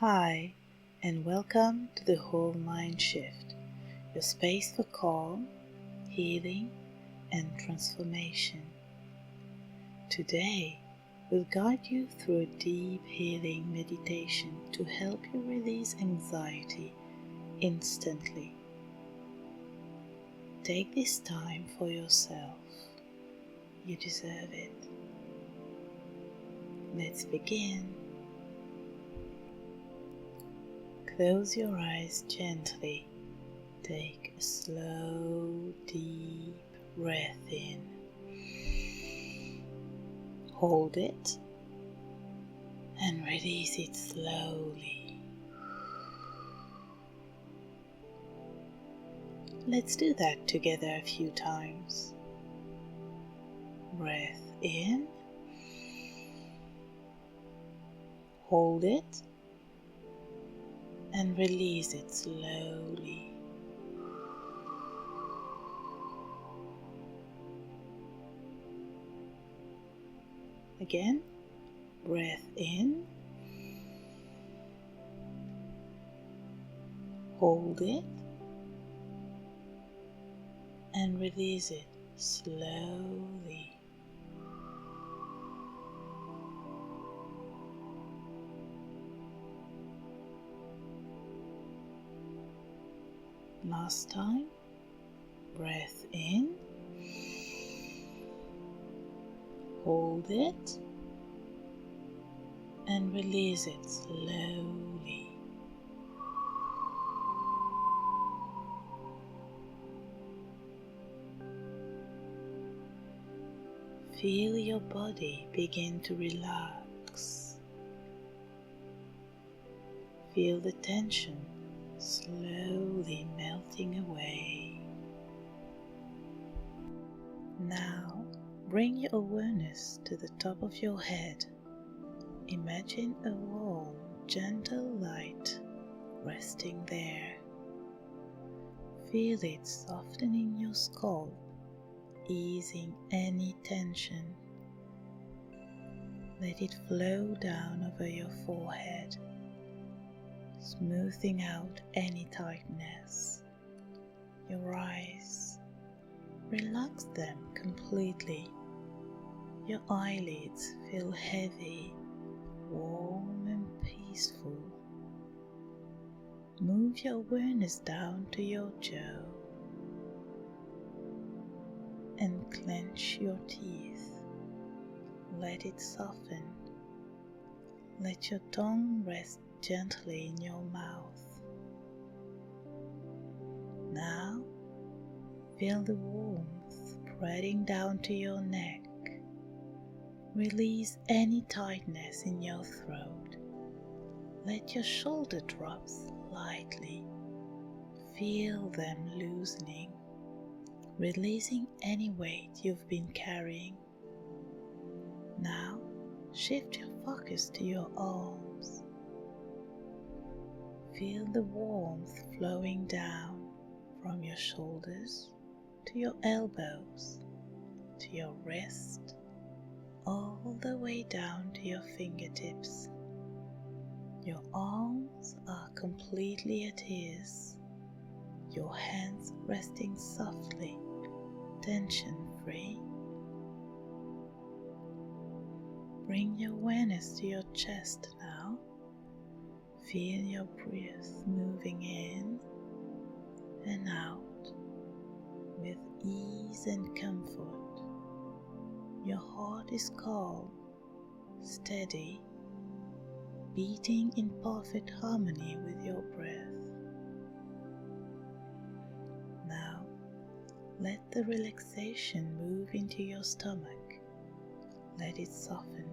Hi, and welcome to the Whole Mind Shift, your space for calm, healing, and transformation. Today, we'll guide you through a deep healing meditation to help you release anxiety instantly. Take this time for yourself. You deserve it. Let's begin. Close your eyes gently. Take a slow, deep breath in. Hold it and release it slowly. Let's do that together a few times. Breath in. Hold it and release it slowly. Again, breath in, hold it, and release it slowly. Last time, breath in, hold it, and release it slowly. Feel your body begin to relax. Feel the tension slowly melting away. Now, bring your awareness to the top of your head. Imagine a warm, gentle light resting there. Feel it softening your scalp, easing any tension. Let it flow down over your forehead, smoothing out any tightness. Your eyes, relax them completely. Your eyelids feel heavy, warm and peaceful. Move your awareness down to your jaw and clench your teeth. Let it soften. Let your tongue rest gently in your mouth. Now, feel the warmth spreading down to your neck. Release any tightness in your throat. Let your shoulder drop lightly. Feel them loosening, releasing any weight you've been carrying. Now, shift your focus to your arms. Feel the warmth flowing down from your shoulders to your elbows, to your wrist, all the way down to your fingertips. Your arms are completely at ease, your hands resting softly, tension-free. Bring your awareness to your chest now. Feel your breath moving in and out with ease and comfort. Your heart is calm, steady, beating in perfect harmony with your breath. Now, let the relaxation move into your stomach. Let it soften.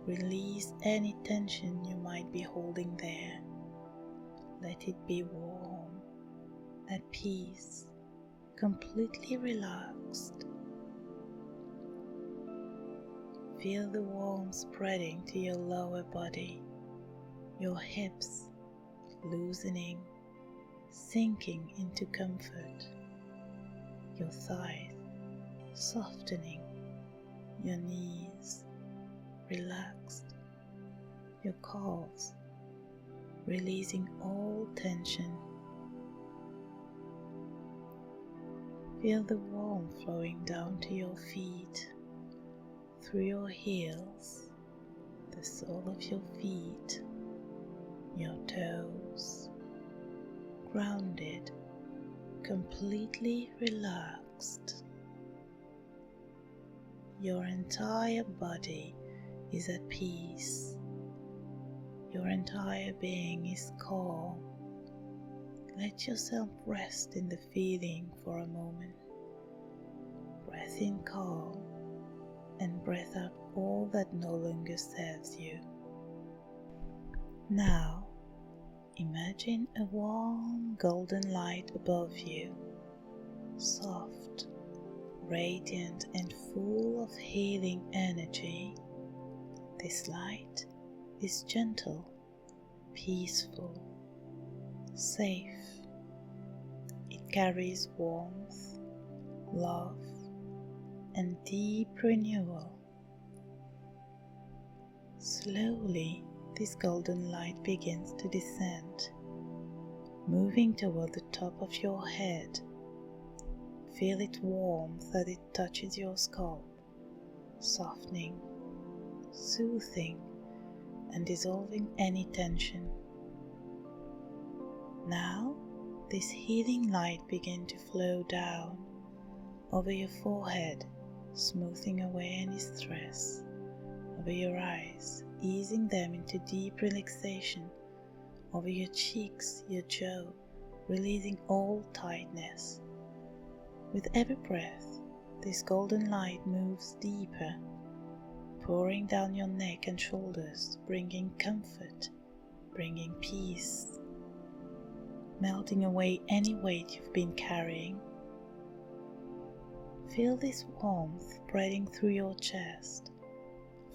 Release any tension you might be holding there. Let it be warm, at peace, completely relaxed. Feel the warmth spreading to your lower body, your hips loosening, sinking into comfort, your thighs softening, your knees relaxed, your calves releasing all tension. Feel the warmth flowing down to your feet, through your heels, the sole of your feet, your toes, grounded, completely relaxed. Your entire body is at peace. Your entire being is calm. Let yourself rest in the feeling for a moment. Breath in calm and breath out all that no longer serves you. Now, imagine a warm golden light above you, soft, radiant and full of healing energy. This light is gentle, peaceful, safe. It carries warmth, love, and deep renewal. Slowly, this golden light begins to descend, moving toward the top of your head. Feel its warmth as it touches your scalp, softening, soothing, and dissolving any tension. Now, this healing light begins to flow down over your forehead, smoothing away any stress, over your eyes, easing them into deep relaxation, over your cheeks, your jaw, releasing all tightness. With every breath, this golden light moves deeper, pouring down your neck and shoulders, bringing comfort, bringing peace, melting away any weight you've been carrying. Feel this warmth spreading through your chest,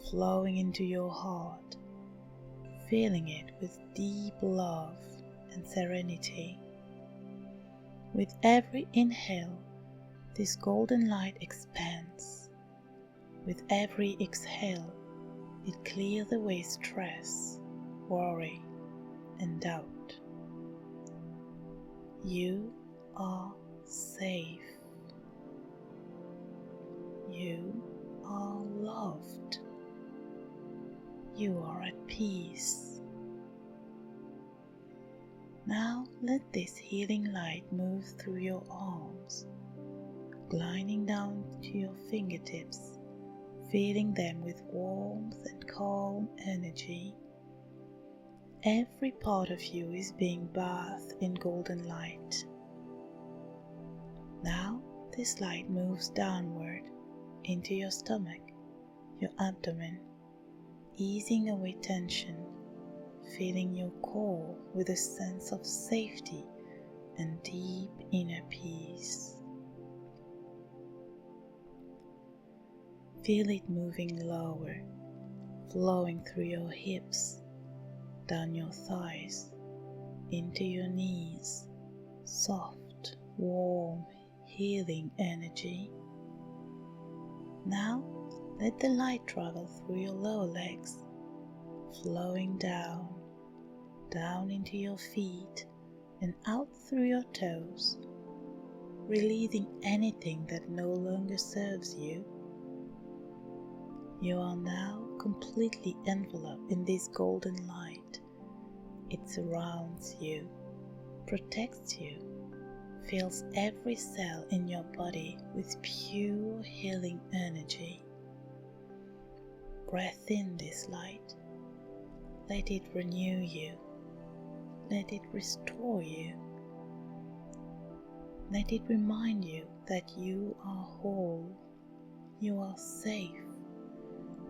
flowing into your heart, filling it with deep love and serenity. With every inhale, this golden light expands. With every exhale, it clears away stress, worry, and doubt. You are safe. You are loved. You are at peace. Now let this healing light move through your arms, gliding down to your fingertips, filling them with warmth and calm energy. Every part of you is being bathed in golden light. Now this light moves downward into your stomach, your abdomen, easing away tension, filling your core with a sense of safety and deep inner peace. Feel it moving lower, flowing through your hips, down your thighs, into your knees, soft, warm, healing energy. Now let the light travel through your lower legs, flowing down into your feet and out through your toes, releasing anything that no longer serves you. You are now completely enveloped in this golden light. It surrounds you, protects you, fills every cell in your body with pure healing energy. Breathe in this light. Let it renew you. Let it restore you. Let it remind you that you are whole, you are safe,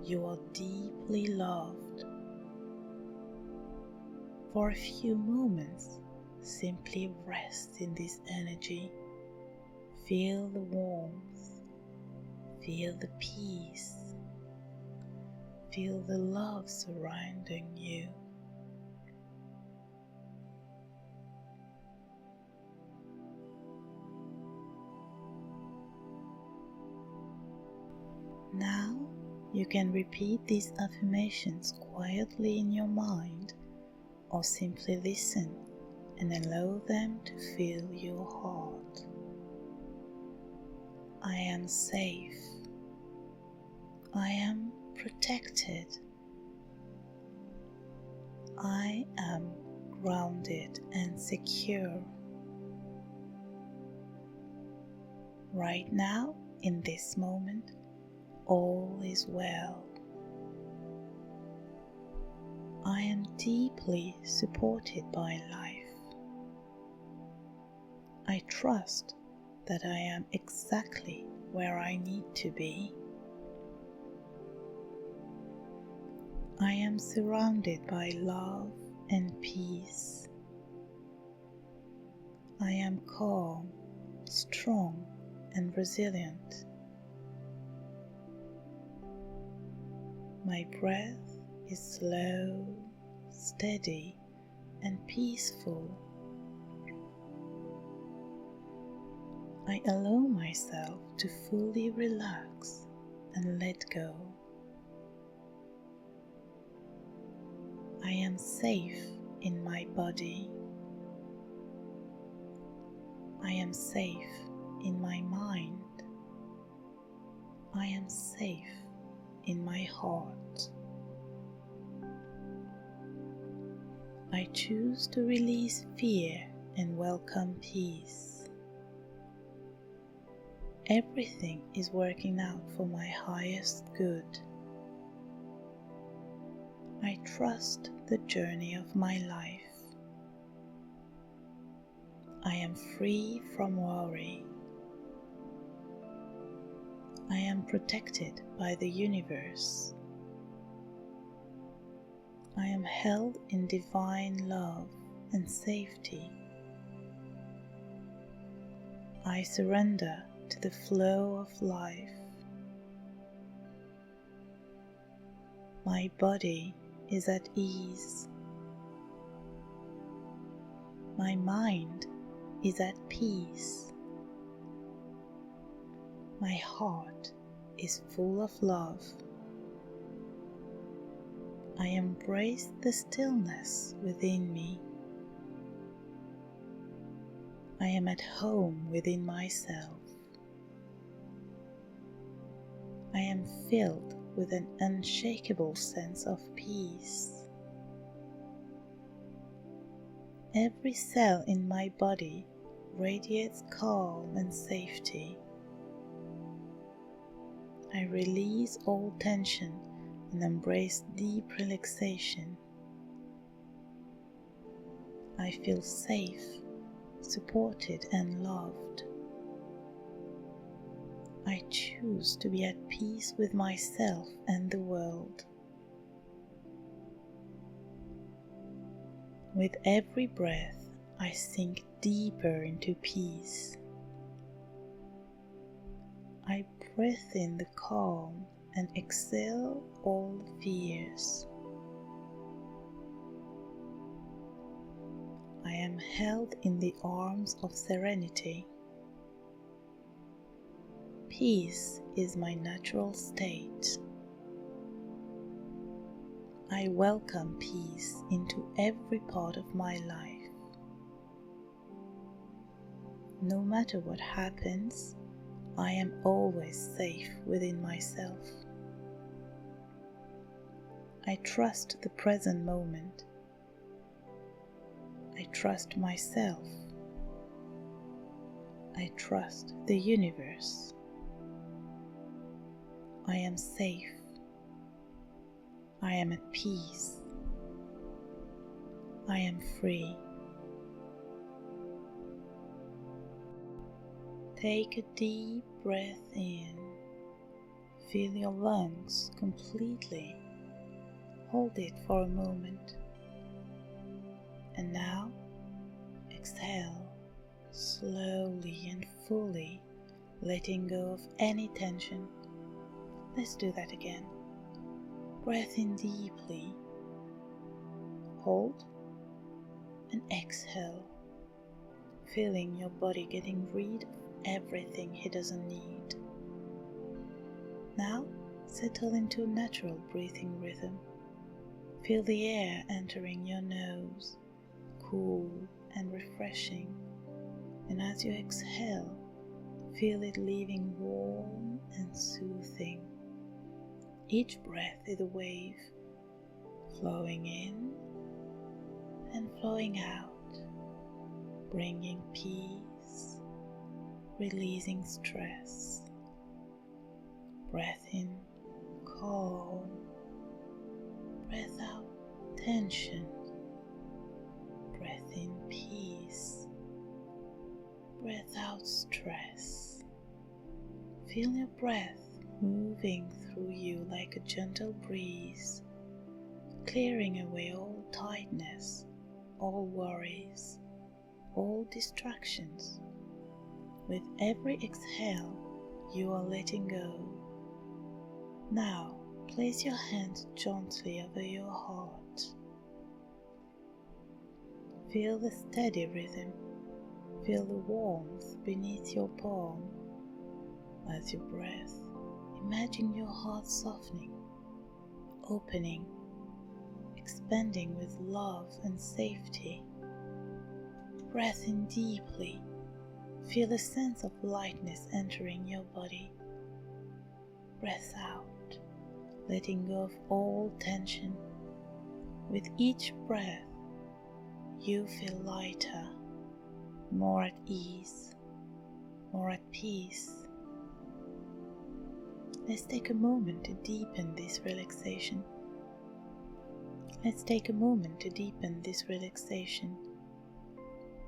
you are deeply loved. For a few moments, simply rest in this energy. Feel the warmth, feel the peace, feel the love surrounding you. Now you can repeat these affirmations quietly in your mind or simply listen and allow them to fill your heart. I am safe. I am protected. I am grounded and secure. Right now, in this moment, all is well. I am deeply supported by life. I trust that I am exactly where I need to be. I am surrounded by love and peace. I am calm, strong, and resilient. My breath is slow, steady, and peaceful. I allow myself to fully relax and let go. I am safe in my body. I am safe in my mind. I am safe in my heart. I choose to release fear and welcome peace. Everything is working out for my highest good. I trust the journey of my life. I am free from worry. I am protected by the universe. I am held in divine love and safety. I surrender to the flow of life. My body is at ease. My mind is at peace. My heart is full of love. I embrace the stillness within me. I am at home within myself. I am filled with an unshakable sense of peace. Every cell in my body radiates calm and safety. I release all tension and embrace deep relaxation. I feel safe, supported, and loved. I choose to be at peace with myself and the world. With every breath, I sink deeper into peace. I breathe in the calm and exhale all fears. I am held in the arms of serenity. Peace is my natural state. I welcome peace into every part of my life. No matter what happens, I am always safe within myself. I trust the present moment. I trust myself. I trust the universe. I am safe. I am at peace. I am free. Take a deep breath in. Fill your lungs completely. Hold it for a moment. And now, exhale slowly and fully, letting go of any tension. Let's do that again. Breath in deeply. Hold and exhale, feeling your body getting rid of everything it doesn't need. Now, settle into a natural breathing rhythm. Feel the air entering your nose, cool and refreshing, and as you exhale, feel it leaving warm and soothing. Each breath is a wave, flowing in and flowing out, bringing peace, releasing stress. Breath in, calm. Breath out, tension. Breath in, peace. Breath out, stress. Feel your breath moving through you like a gentle breeze, clearing away all tightness, all worries, all distractions. With every exhale, you are letting go. Now, place your hands gently over your heart. Feel the steady rhythm. Feel the warmth beneath your palm. As you breathe, imagine your heart softening, opening, expanding with love and safety. Breathe in deeply. Feel a sense of lightness entering your body. Breath out, letting go of all tension. With each breath, you feel lighter, more at ease, more at peace. Let's take a moment to deepen this relaxation.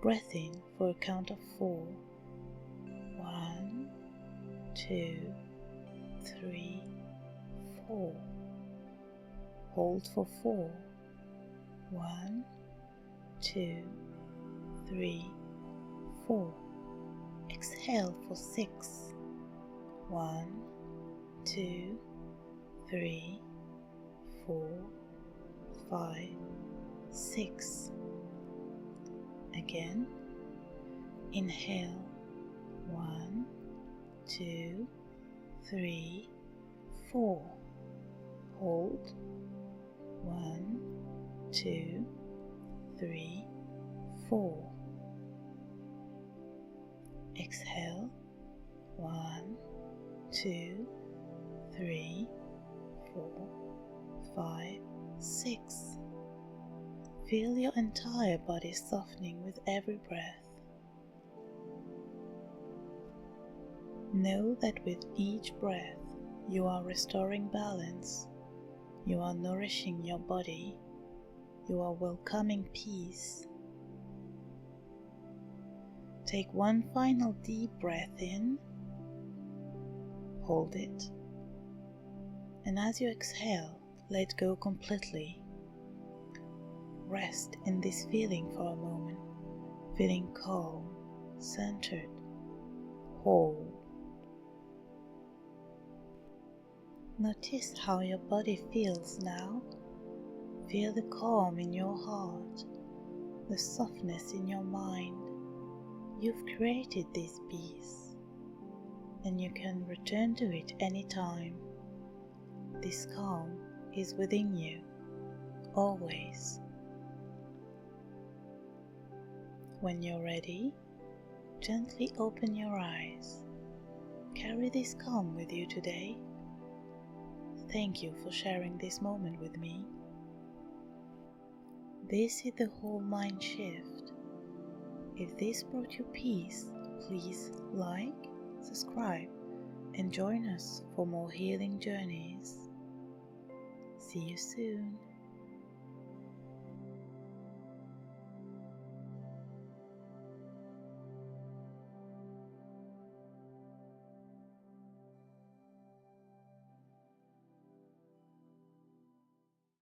Breath in for a count of 4. 1, 2, 3, 4. Hold for 4. 1, 2, 3, 4. Exhale for 6. 1, 2, 3, 4, 5, 6. Again, inhale. 1, 2, 3, 4. Hold. 1, 2, 3, 4. Exhale. 1, 2, 3, 4, 5, 6. Feel your entire body softening with every breath. Know that with each breath, you are restoring balance. You are nourishing your body. You are welcoming peace. Take one final deep breath in. Hold it. And as you exhale, let go completely. Rest in this feeling for a moment, feeling calm, centered, whole. Notice how your body feels now. Feel the calm in your heart, the softness in your mind. You've created this peace, and you can return to it anytime. This calm is within you, always. When you're ready, gently open your eyes. Carry this calm with you today. Thank you for sharing this moment with me. This is the whole mind shift. If this brought you peace, please like, subscribe, and join us for more healing journeys. See you soon.